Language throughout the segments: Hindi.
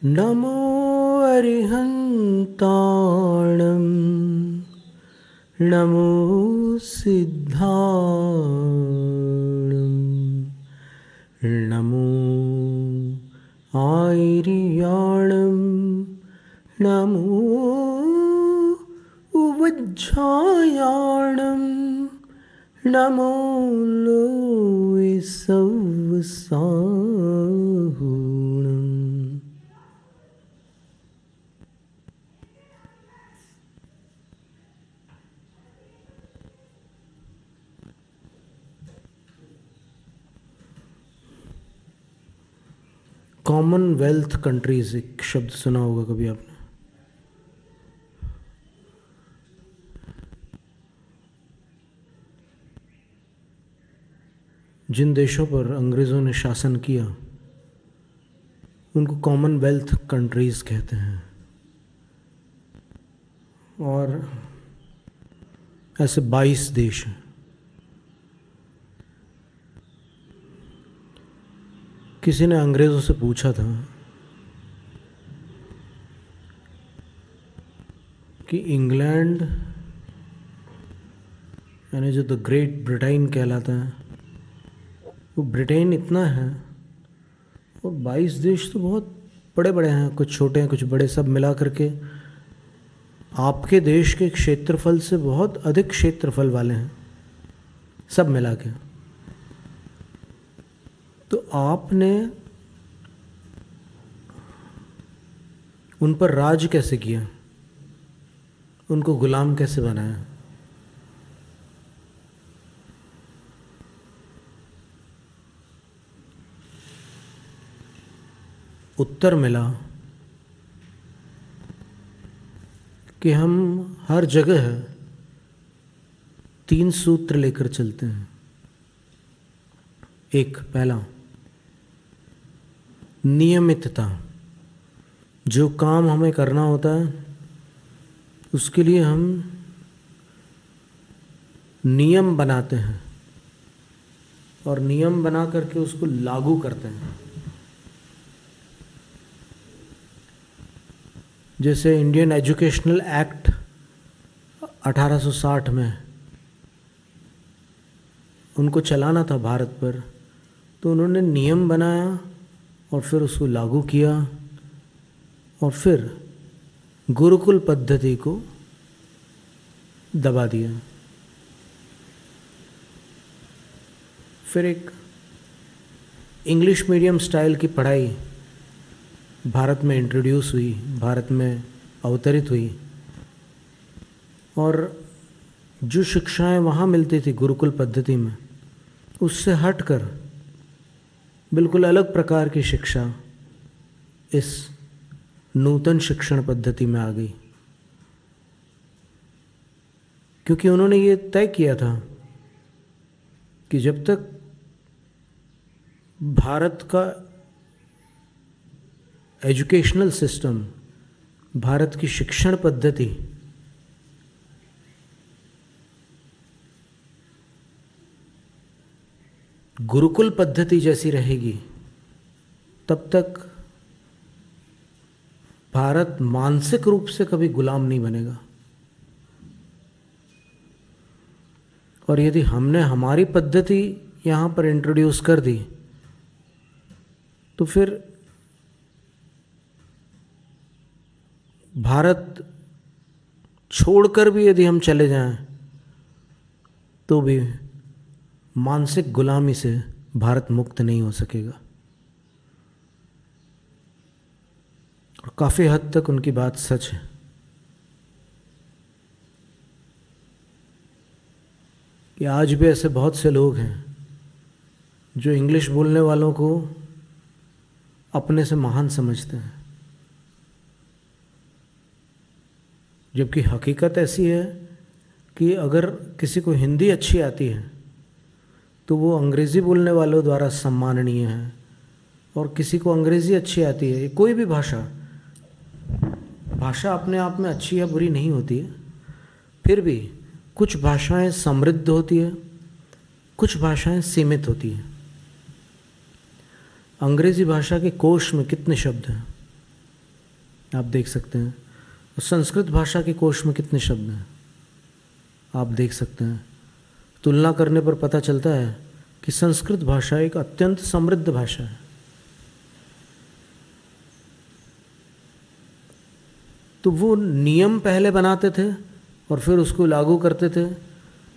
नमो अरिहन्ताणं नमो सिद्धाणं नमो आयर्याणं नमो उवज्झायाणं नमो लोय सवसाहुणम्। कॉमनवेल्थ कंट्रीज, एक शब्द सुना होगा कभी आपने। जिन देशों पर अंग्रेज़ों ने शासन किया उनको कॉमनवेल्थ कंट्रीज कहते हैं। और ऐसे 22 देश हैं। किसी ने अंग्रेज़ों से पूछा था कि इंग्लैंड यानी जो द ग्रेट ब्रिटेन कहलाता है, वो ब्रिटेन इतना है और 22 देश तो बहुत बड़े बड़े हैं, कुछ छोटे हैं कुछ बड़े, सब मिला करके आपके देश के क्षेत्रफल से बहुत अधिक क्षेत्रफल वाले हैं सब मिला के। तो आपने उन पर राज कैसे किया, उनको गुलाम कैसे बनाया? उत्तर मिला कि हम हर जगह 3 सूत्र लेकर चलते हैं। एक, पहला नियमितता। जो काम हमें करना होता है उसके लिए हम नियम बनाते हैं और नियम बना करके उसको लागू करते हैं। जैसे इंडियन एजुकेशनल एक्ट 1860 में उनको चलाना था भारत पर, तो उन्होंने नियम बनाया और फिर उसको लागू किया और फिर गुरुकुल पद्धति को दबा दिया। फिर एक इंग्लिश मीडियम स्टाइल की पढ़ाई भारत में इंट्रोड्यूस हुई, भारत में अवतरित हुई, और जो शिक्षाएं वहाँ मिलती थी गुरुकुल पद्धति में, उससे हटकर बिल्कुल अलग प्रकार की शिक्षा इस नूतन शिक्षण पद्धति में आ गई। क्योंकि उन्होंने ये तय किया था कि जब तक भारत का एजुकेशनल सिस्टम, भारत की शिक्षण पद्धति गुरुकुल पद्धति जैसी रहेगी, तब तक भारत मानसिक रूप से कभी गुलाम नहीं बनेगा। और यदि हमने हमारी पद्धति यहाँ पर इंट्रोड्यूस कर दी तो फिर भारत छोड़कर भी यदि हम चले जाएं तो भी मानसिक गुलामी से भारत मुक्त नहीं हो सकेगा। और काफ़ी हद तक उनकी बात सच है। कि आज भी ऐसे बहुत से लोग हैं जो इंग्लिश बोलने वालों को अपने से महान समझते हैं, जबकि हकीकत ऐसी है कि अगर किसी को हिंदी अच्छी आती है तो वो अंग्रेज़ी बोलने वालों द्वारा सम्माननीय है, और किसी को अंग्रेज़ी अच्छी आती है, कोई भी भाषा अपने आप में अच्छी या बुरी नहीं होती है, फिर भी कुछ भाषाएं समृद्ध होती है, कुछ भाषाएं सीमित होती हैं। अंग्रेज़ी भाषा के कोश में कितने शब्द हैं, आप देख सकते हैं। और संस्कृत भाषा के कोश में कितने शब्द हैं आप देख सकते हैं। तुलना करने पर पता चलता है कि संस्कृत भाषा एक अत्यंत समृद्ध भाषा है। तो वो नियम पहले बनाते थे और फिर उसको लागू करते थे,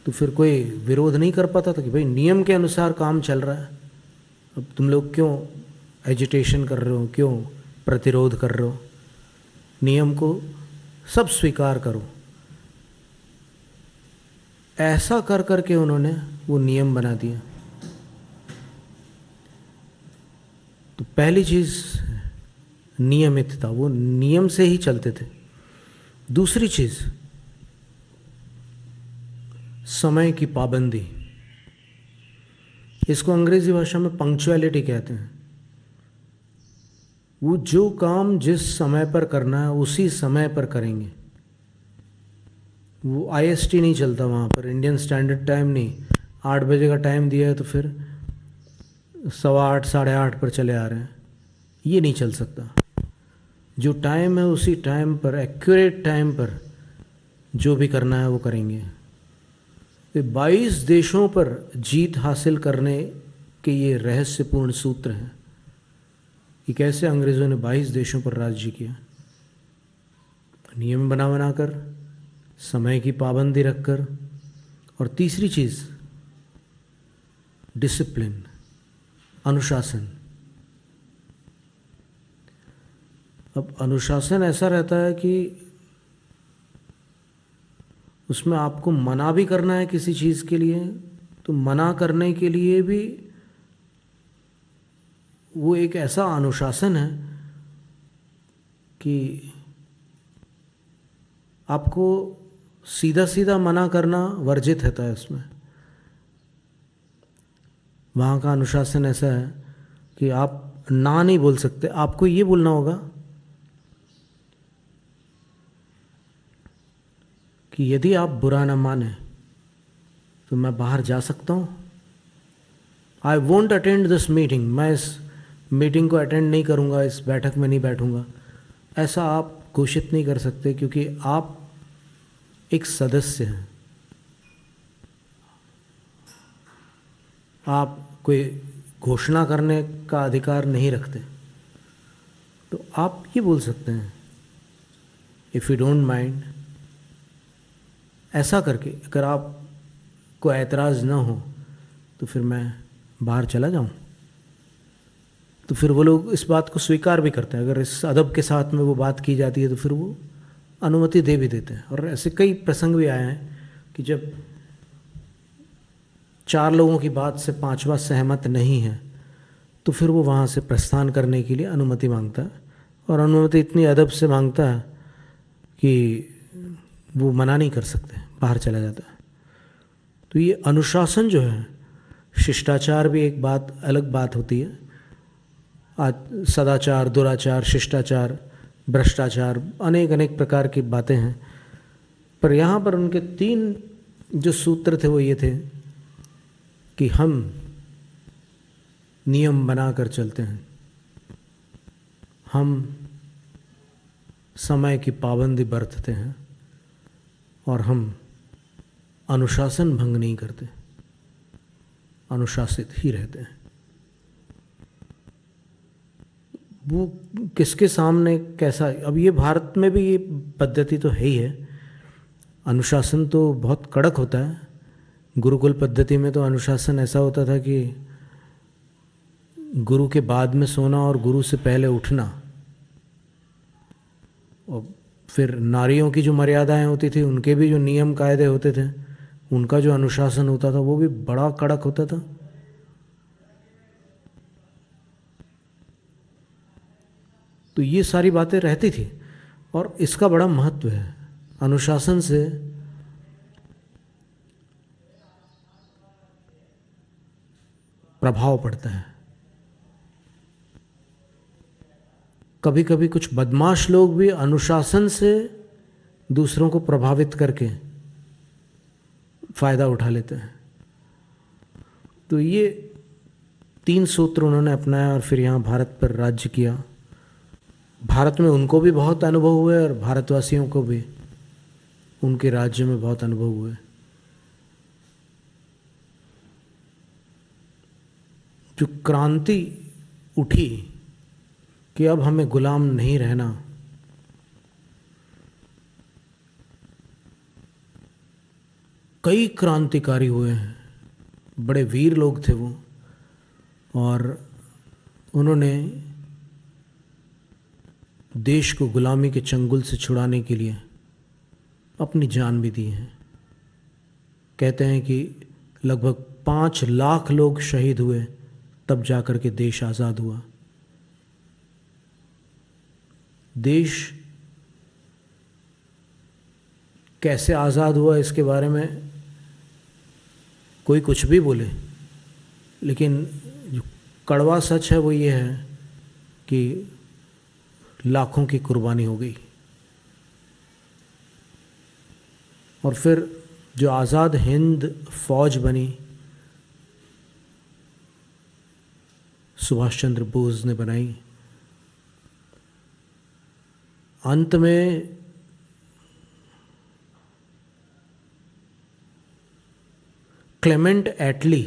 तो फिर कोई विरोध नहीं कर पाता था कि भाई नियम के अनुसार काम चल रहा है, अब तुम लोग क्यों एजिटेशन कर रहे हो, क्यों प्रतिरोध कर रहे हो, नियम को सब स्वीकार करो। ऐसा कर करके उन्होंने वो नियम बना दिया। तो पहली चीज़ नियमितता, वो नियम से ही चलते थे। दूसरी चीज़ समय की पाबंदी, इसको अंग्रेजी भाषा में पंक्चुअलिटी कहते हैं। वो जो काम जिस समय पर करना है उसी समय पर करेंगे। वो IST नहीं चलता वहाँ पर, इंडियन स्टैंडर्ड टाइम नहीं। 8 बजे का टाइम दिया है तो फिर 8:15 8:30 पर चले आ रहे हैं, ये नहीं चल सकता। जो टाइम है उसी टाइम पर, एक्यूरेट टाइम पर जो भी करना है वो करेंगे। 22 देशों पर जीत हासिल करने के ये रहस्यपूर्ण सूत्र हैं कि कैसे अंग्रेज़ों ने 22 देशों पर राज्य किया। नियम बना बनाकर, समय की पाबंदी रखकर, और तीसरी चीज़ डिसिप्लिन, अनुशासन। अब अनुशासन ऐसा रहता है कि उसमें आपको मना भी करना है किसी चीज़ के लिए, तो मना करने के लिए भी वो एक ऐसा अनुशासन है कि आपको सीधा सीधा मना करना वर्जित रहता है उसमें। वहाँ का अनुशासन ऐसा है कि आप ना नहीं बोल सकते, आपको ये बोलना होगा कि यदि आप बुरा ना माने तो मैं बाहर जा सकता हूँ। I won't attend this meeting, मैं इस मीटिंग को अटेंड नहीं करूँगा, इस बैठक में नहीं बैठूँगा, ऐसा आप घोषित नहीं कर सकते, क्योंकि आप एक सदस्य हैं। आप कोई घोषणा करने का अधिकार नहीं रखते। तो आप ये बोल सकते हैं, इफ़ यू डोंट माइंड, ऐसा करके अगर आपको ऐतराज़ ना हो तो फिर मैं बाहर चला जाऊं। तो फिर वो लोग इस बात को स्वीकार भी करते हैं। अगर इस अदब के साथ में वो बात की जाती है तो फिर वो अनुमति दे भी देते हैं। और ऐसे कई प्रसंग भी आए हैं कि जब 4 लोगों की बात से 5वां सहमत नहीं है तो फिर वो वहाँ से प्रस्थान करने के लिए अनुमति मांगता है, और अनुमति इतनी अदब से मांगता है कि वो मना नहीं कर सकते, बाहर चला जाता है। तो ये अनुशासन जो है, शिष्टाचार भी एक बात, अलग बात होती है। आज सदाचार, दुराचार, शिष्टाचार, भ्रष्टाचार, अनेक अनेक प्रकार की बातें हैं, पर यहाँ पर उनके 3 जो सूत्र थे वो ये थे कि हम नियम बनाकर चलते हैं, हम समय की पाबंदी बरतते हैं, और हम अनुशासन भंग नहीं करते, अनुशासित ही रहते हैं। वो किसके सामने कैसा, अब ये भारत में भी ये पद्धति तो है ही है। अनुशासन तो बहुत कड़क होता है। गुरुकुल पद्धति में तो अनुशासन ऐसा होता था कि गुरु के बाद में सोना और गुरु से पहले उठना, और फिर नारियों की जो मर्यादाएं होती थी, उनके भी जो नियम कायदे होते थे, उनका जो अनुशासन होता था वो भी बड़ा कड़क होता था। तो ये सारी बातें रहती थी, और इसका बड़ा महत्व है। अनुशासन से प्रभाव पड़ता है। कभी कभी कुछ बदमाश लोग भी अनुशासन से दूसरों को प्रभावित करके फायदा उठा लेते हैं। तो ये 3 सूत्र उन्होंने अपनाया और फिर यहाँ भारत पर राज्य किया। भारत में उनको भी बहुत अनुभव हुए और भारतवासियों को भी उनके राज्य में बहुत अनुभव हुए। जो क्रांति उठी कि अब हमें गुलाम नहीं रहना, कई क्रांतिकारी हुए हैं, बड़े वीर लोग थे वो, और उन्होंने देश को गुलामी के चंगुल से छुड़ाने के लिए अपनी जान भी दी है। कहते हैं कि लगभग 5 लाख लोग शहीद हुए, तब जाकर के देश आज़ाद हुआ। देश कैसे आज़ाद हुआ इसके बारे में कोई कुछ भी बोले, लेकिन जो कड़वा सच है वो ये है कि लाखों की कुर्बानी हो गई। और फिर जो आज़ाद हिंद फौज बनी, सुभाष चंद्र बोस ने बनाई, अंत में क्लेमेंट एटली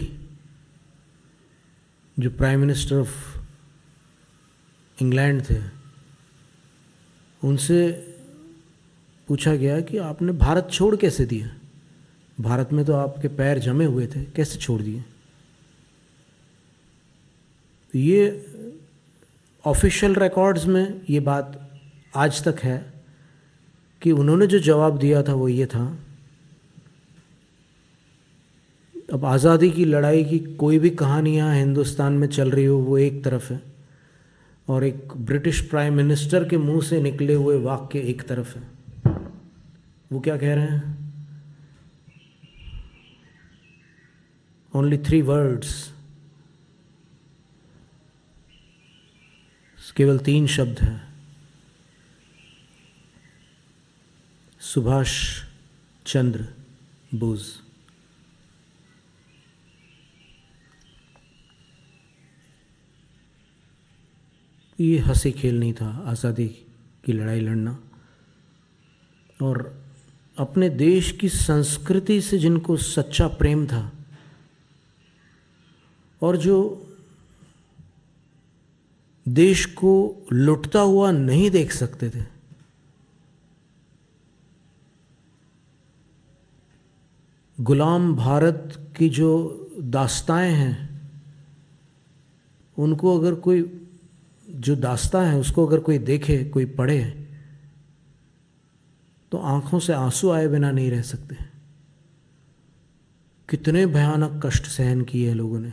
जो प्राइम मिनिस्टर ऑफ इंग्लैंड थे, उनसे पूछा गया कि आपने भारत छोड़ कैसे दिया, भारत में तो आपके पैर जमे हुए थे, कैसे छोड़ दिए। ये ऑफिशियल रिकॉर्ड्स में ये बात आज तक है कि उन्होंने जो जवाब दिया था वो ये था, अब आज़ादी की लड़ाई की कोई भी कहानी यहाँ हिंदुस्तान में चल रही हो वो एक तरफ है, और एक ब्रिटिश प्राइम मिनिस्टर के मुंह से निकले हुए वाक्य एक तरफ है। वो क्या कह रहे हैं? ओनली 3 वर्ड्स, केवल 3 शब्द हैं, सुभाष चंद्र बोस। ये हंसी खेल नहीं था आज़ादी की लड़ाई लड़ना, और अपने देश की संस्कृति से जिनको सच्चा प्रेम था और जो देश को लुटता हुआ नहीं देख सकते थे, गुलाम भारत की जो दास्ताएं हैं उनको अगर कोई, जो दास्तां है उसको अगर कोई देखे, कोई पढ़े, तो आंखों से आंसू आए बिना नहीं रह सकते। कितने भयानक कष्ट सहन किए हैं लोगों ने,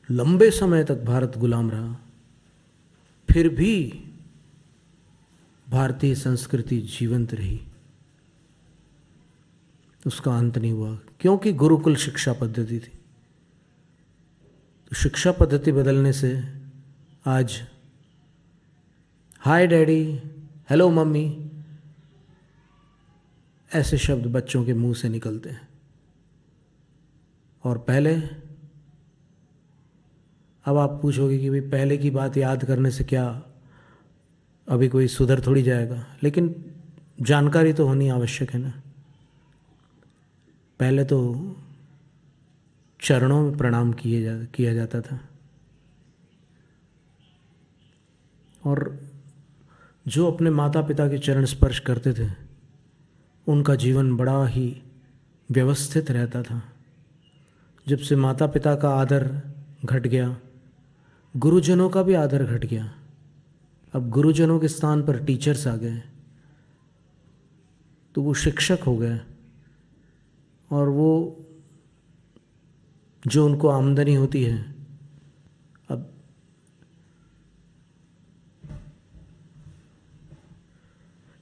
लंबे समय तक भारत गुलाम रहा, फिर भी भारतीय संस्कृति जीवंत रही, उसका अंत नहीं हुआ, क्योंकि गुरुकुल शिक्षा पद्धति थी। तो शिक्षा पद्धति बदलने से आज हाय डैडी, हेलो मम्मी, ऐसे शब्द बच्चों के मुंह से निकलते हैं। और पहले, अब आप पूछोगे कि भाई पहले की बात याद करने से क्या अभी कोई सुधर थोड़ी जाएगा, लेकिन जानकारी तो होनी आवश्यक है ना। पहले तो चरणों में प्रणाम किया जाता था, और जो अपने माता पिता के चरण स्पर्श करते थे उनका जीवन बड़ा ही व्यवस्थित रहता था। जब से माता पिता का आदर घट गया, गुरुजनों का भी आदर घट गया। अब गुरुजनों के स्थान पर टीचर्स आ गए, तो वो शिक्षक हो गए, और वो जो उनको आमदनी होती है, अब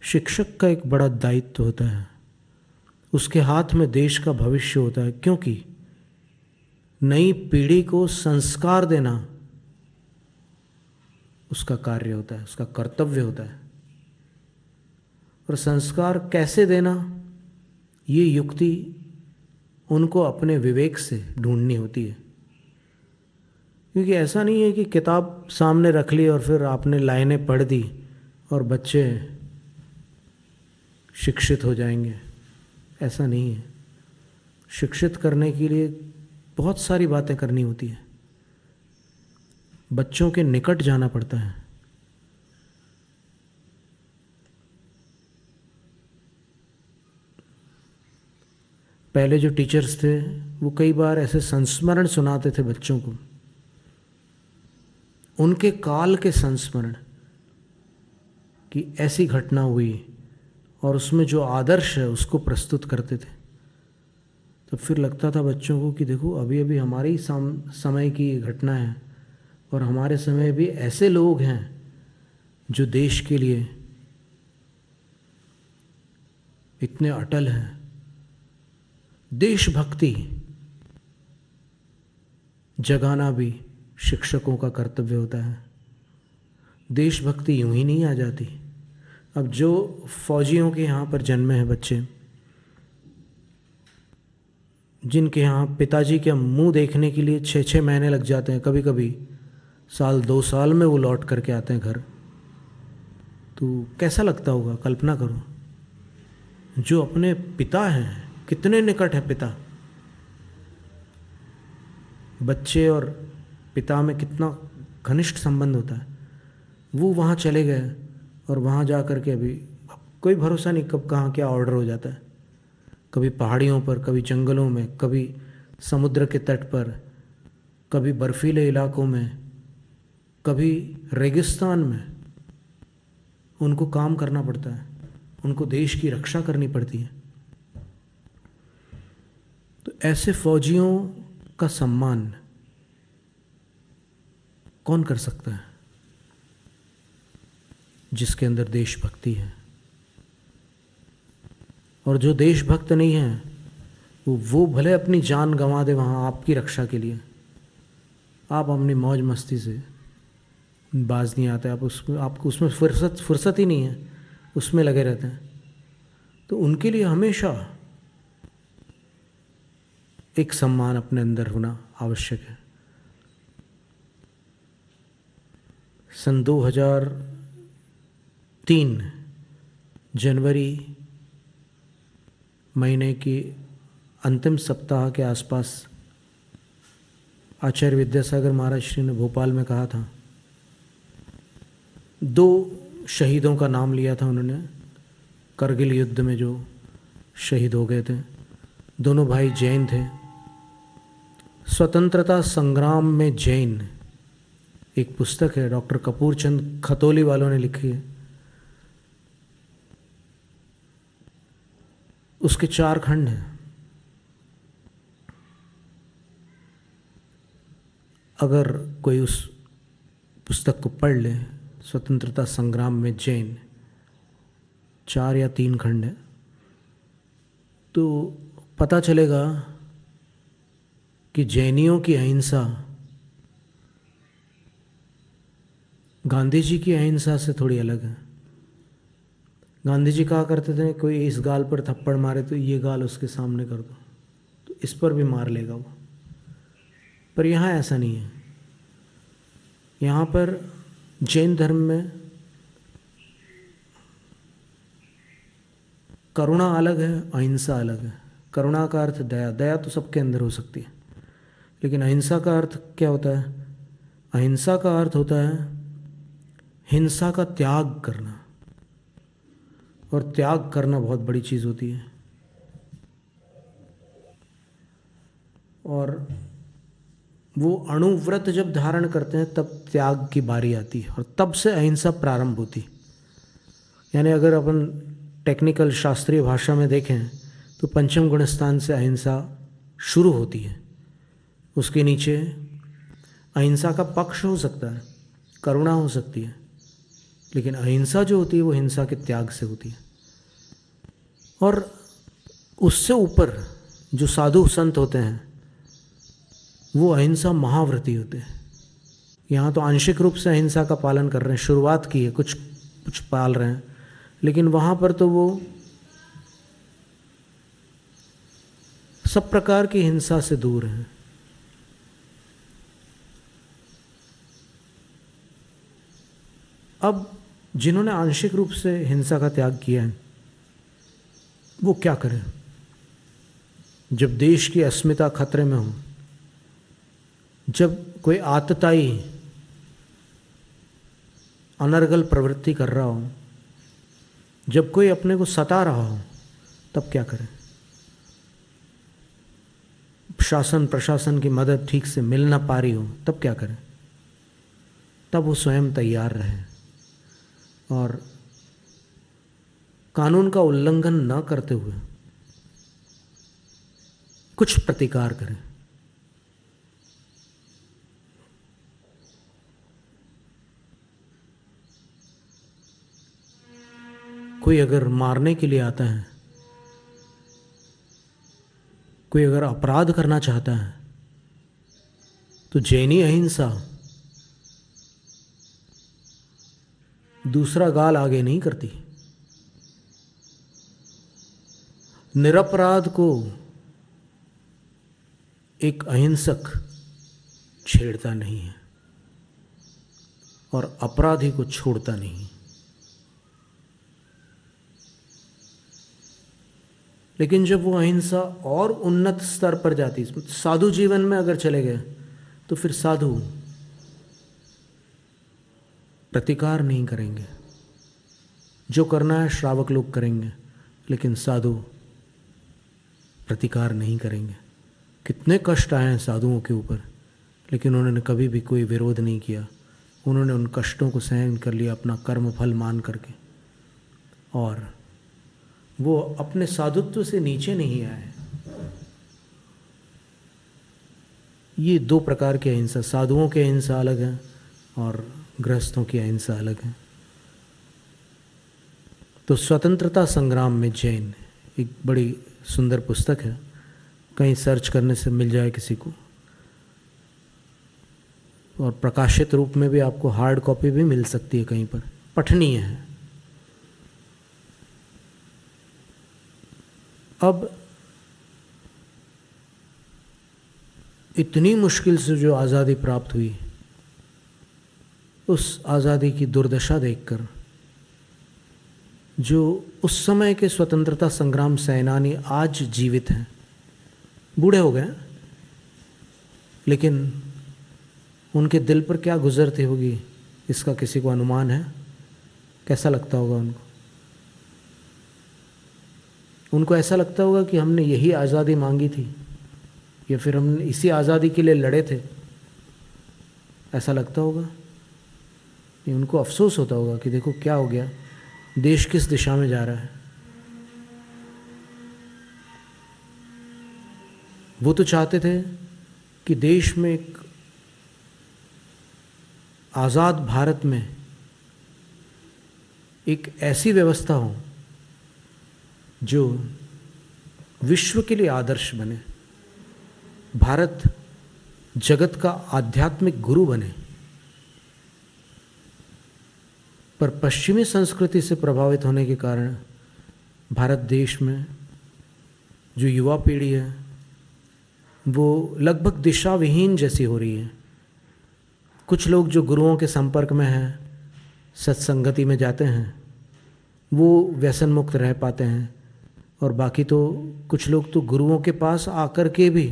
शिक्षक का एक बड़ा दायित्व होता है, उसके हाथ में देश का भविष्य होता है, क्योंकि नई पीढ़ी को संस्कार देना उसका कार्य होता है, उसका कर्तव्य होता है। और संस्कार कैसे देना, ये युक्ति उनको अपने विवेक से ढूंढनी होती है। क्योंकि ऐसा नहीं है कि किताब सामने रख ली और फिर आपने लाइनें पढ़ दी और बच्चे शिक्षित हो जाएंगे। ऐसा नहीं है। शिक्षित करने के लिए बहुत सारी बातें करनी होती है। बच्चों के निकट जाना पड़ता है। पहले जो टीचर्स थे वो कई बार ऐसे संस्मरण सुनाते थे बच्चों को, उनके काल के संस्मरण कि ऐसी घटना हुई, और उसमें जो आदर्श है उसको प्रस्तुत करते थे। तो फिर लगता था बच्चों को कि देखो अभी अभी हमारे ही समय की ये घटना है, और हमारे समय भी ऐसे लोग हैं जो देश के लिए इतने अटल हैं। देशभक्ति जगाना भी शिक्षकों का कर्तव्य होता है। देशभक्ति यूं ही नहीं आ जाती। अब जो फौजियों के यहाँ पर जन्मे हैं बच्चे, जिनके यहाँ पिताजी के मुंह देखने के लिए 6-6 महीने लग जाते हैं, कभी कभी साल 2 साल में वो लौट करके आते हैं घर, तो कैसा लगता होगा? कल्पना करो। जो अपने पिता हैं, कितने निकट है पिता। बच्चे और पिता में कितना घनिष्ठ संबंध होता है। वो वहाँ चले गए और वहाँ जा कर के अभी कोई भरोसा नहीं कब कहाँ क्या ऑर्डर हो जाता है। कभी पहाड़ियों पर, कभी जंगलों में, कभी समुद्र के तट पर, कभी बर्फीले इलाकों में, कभी रेगिस्तान में उनको काम करना पड़ता है। उनको देश की रक्षा करनी पड़ती है। तो ऐसे फौजियों का सम्मान कौन कर सकता है? जिसके अंदर देशभक्ति है। और जो देशभक्त नहीं है वो भले अपनी जान गंवा दे वहाँ आपकी रक्षा के लिए, आप अपनी मौज मस्ती से बाज नहीं आते, आपको उसमें फुर्सत ही नहीं है, उसमें लगे रहते हैं। तो उनके लिए हमेशा एक सम्मान अपने अंदर होना आवश्यक है। सन 2003 जनवरी महीने की अंतिम सप्ताह के आसपास आचार्य विद्यासागर महाराज श्री ने भोपाल में कहा था, 2 शहीदों का नाम लिया था उन्होंने, करगिल युद्ध में जो शहीद हो गए थे। दोनों भाई जैन थे। स्वतंत्रता संग्राम में जैन एक पुस्तक है, डॉक्टर कपूर चंद खतौली वालों ने लिखी है। उसके 4 खंड हैं। अगर कोई उस पुस्तक को पढ़ ले, स्वतंत्रता संग्राम में जैन, 4 या 3 खंड है, तो पता चलेगा कि जैनियों की अहिंसा गांधी जी की अहिंसा से थोड़ी अलग है। गांधी जी कहा करते थे कोई इस गाल पर थप्पड़ मारे तो ये गाल उसके सामने कर दो, तो इस पर भी मार लेगा वो। पर यहाँ ऐसा नहीं है। यहाँ पर जैन धर्म में करुणा अलग है, अहिंसा अलग है। करुणा का अर्थ दया, दया तो सबके अंदर हो सकती है, लेकिन अहिंसा का अर्थ क्या होता है? अहिंसा का अर्थ होता है हिंसा का त्याग करना, और त्याग करना बहुत बड़ी चीज़ होती है। और वो अणुव्रत जब धारण करते हैं तब त्याग की बारी आती है, और तब से अहिंसा प्रारंभ होती। यानी अगर अपन टेक्निकल शास्त्रीय भाषा में देखें तो पंचम गुण स्थान से अहिंसा शुरू होती है। उसके नीचे अहिंसा का पक्ष हो सकता है, करुणा हो सकती है, लेकिन अहिंसा जो होती है वो हिंसा के त्याग से होती है। और उससे ऊपर जो साधु संत होते हैं वो अहिंसा महाव्रती होते हैं। यहाँ तो आंशिक रूप से अहिंसा का पालन कर रहे हैं, शुरुआत की है, कुछ कुछ पाल रहे हैं, लेकिन वहाँ पर तो वो सब प्रकार की हिंसा से दूर हैं। अब जिन्होंने आंशिक रूप से हिंसा का त्याग किया है वो क्या करें? जब देश की अस्मिता खतरे में हो, जब कोई आतताई अनर्गल प्रवृत्ति कर रहा हो, जब कोई अपने को सता रहा हो, तब क्या करें? शासन प्रशासन की मदद ठीक से मिल ना पा रही हो, तब क्या करें? तब वो स्वयं तैयार रहे और कानून का उल्लंघन न करते हुए कुछ प्रतिकार करें। कोई अगर मारने के लिए आता है, कोई अगर अपराध करना चाहता है, तो जैनी अहिंसा दूसरा गाल आगे नहीं करती। निरपराध को एक अहिंसक छेड़ता नहीं है और अपराधी को छोड़ता नहीं। लेकिन जब वो अहिंसा और उन्नत स्तर पर जाती, साधु जीवन में अगर चले गए, तो फिर साधु प्रतिकार नहीं करेंगे। जो करना है श्रावक लोग करेंगे, लेकिन साधु प्रतिकार नहीं करेंगे। कितने कष्ट आए हैं साधुओं के ऊपर, लेकिन उन्होंने कभी भी कोई विरोध नहीं किया। उन्होंने उन कष्टों को सहन कर लिया अपना कर्म फल मान करके, और वो अपने साधुत्व से नीचे नहीं आए। ये दो प्रकार की अहिंसा, साधुओं की अहिंसा अलग है और गृहस्थों की अहिंसा अलग है। तो स्वतंत्रता संग्राम में जैन एक बड़ी सुंदर पुस्तक है, कहीं सर्च करने से मिल जाए किसी को, और प्रकाशित रूप में भी आपको हार्ड कॉपी भी मिल सकती है कहीं पर, पठनीय है। अब इतनी मुश्किल से जो आज़ादी प्राप्त हुई, उस आज़ादी की दुर्दशा देखकर जो उस समय के स्वतंत्रता संग्राम सेनानी आज जीवित हैं, बूढ़े हो गए, लेकिन उनके दिल पर क्या गुजरती होगी इसका किसी को अनुमान है? कैसा लगता होगा उनको? उनको ऐसा लगता होगा कि हमने यही आज़ादी मांगी थी, या फिर हमने इसी आज़ादी के लिए लड़े थे, ऐसा लगता होगा? नहीं, उनको अफसोस होता होगा कि देखो क्या हो गया, देश किस दिशा में जा रहा है। वो तो चाहते थे कि देश में, एक आज़ाद भारत में एक ऐसी व्यवस्था हो जो विश्व के लिए आदर्श बने, भारत जगत का आध्यात्मिक गुरु बने। पर पश्चिमी संस्कृति से प्रभावित होने के कारण भारत देश में जो युवा पीढ़ी है वो लगभग दिशा विहीन जैसी हो रही है। कुछ लोग जो गुरुओं के संपर्क में हैं, सत्संगति में जाते हैं, वो व्यसन मुक्त रह पाते हैं, और बाकी तो कुछ लोग तो गुरुओं के पास आकर के भी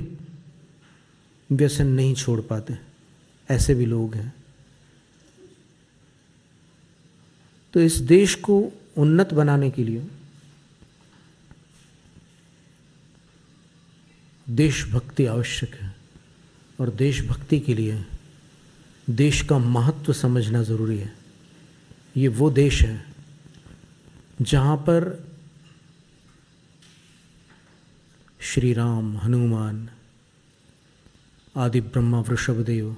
व्यसन नहीं छोड़ पाते, ऐसे भी लोग हैं। तो इस देश को उन्नत बनाने के लिए देशभक्ति आवश्यक है, और देशभक्ति के लिए देश का महत्व समझना ज़रूरी है। ये वो देश है जहाँ पर श्री राम, हनुमान, आदि ब्रह्मा, वृषभदेव,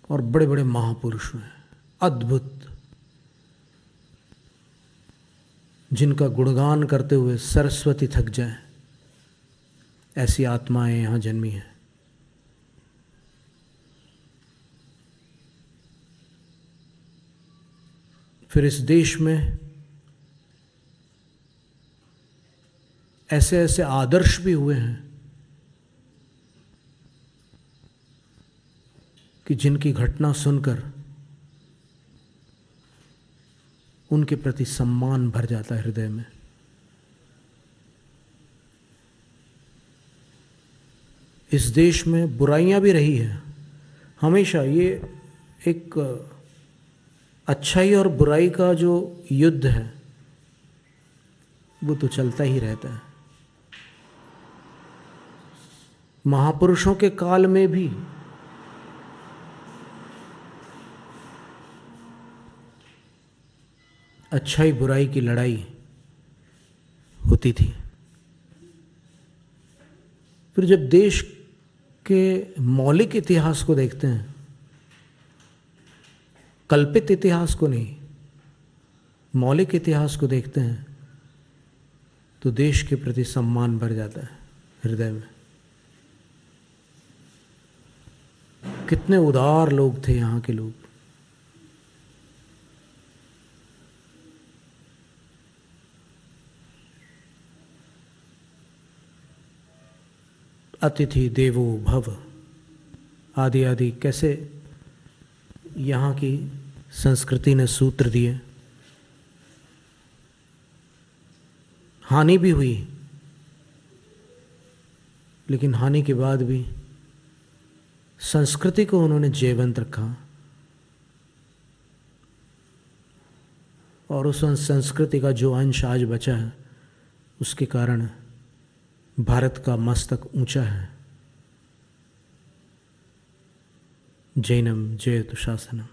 और बड़े बड़े महापुरुष हैं, अद्भुत, जिनका गुणगान करते हुए सरस्वती थक जाए, ऐसी आत्माएं यहाँ जन्मी हैं। फिर इस देश में ऐसे ऐसे आदर्श भी हुए हैं कि जिनकी घटना सुनकर उनके प्रति सम्मान भर जाता है हृदय में। इस देश में बुराइयां भी रही हैं हमेशा। ये एक अच्छाई और बुराई का जो युद्ध है वो तो चलता ही रहता है। महापुरुषों के काल में भी अच्छाई बुराई की लड़ाई होती थी। फिर जब देश के मौलिक इतिहास को देखते हैं, कल्पित इतिहास को नहीं, मौलिक इतिहास को देखते हैं, तो देश के प्रति सम्मान भर जाता है हृदय में। कितने उदार लोग थे यहाँ के लोग। अतिथि देवो भव आदि आदि कैसे यहाँ की संस्कृति ने सूत्र दिए। हानि भी हुई, लेकिन हानि के बाद भी संस्कृति को उन्होंने जीवंत रखा और उस संस्कृति का जो अंश आज बचा है उसके कारण भारत का मस्तक ऊंचा है। जैनम जयतु शासनम।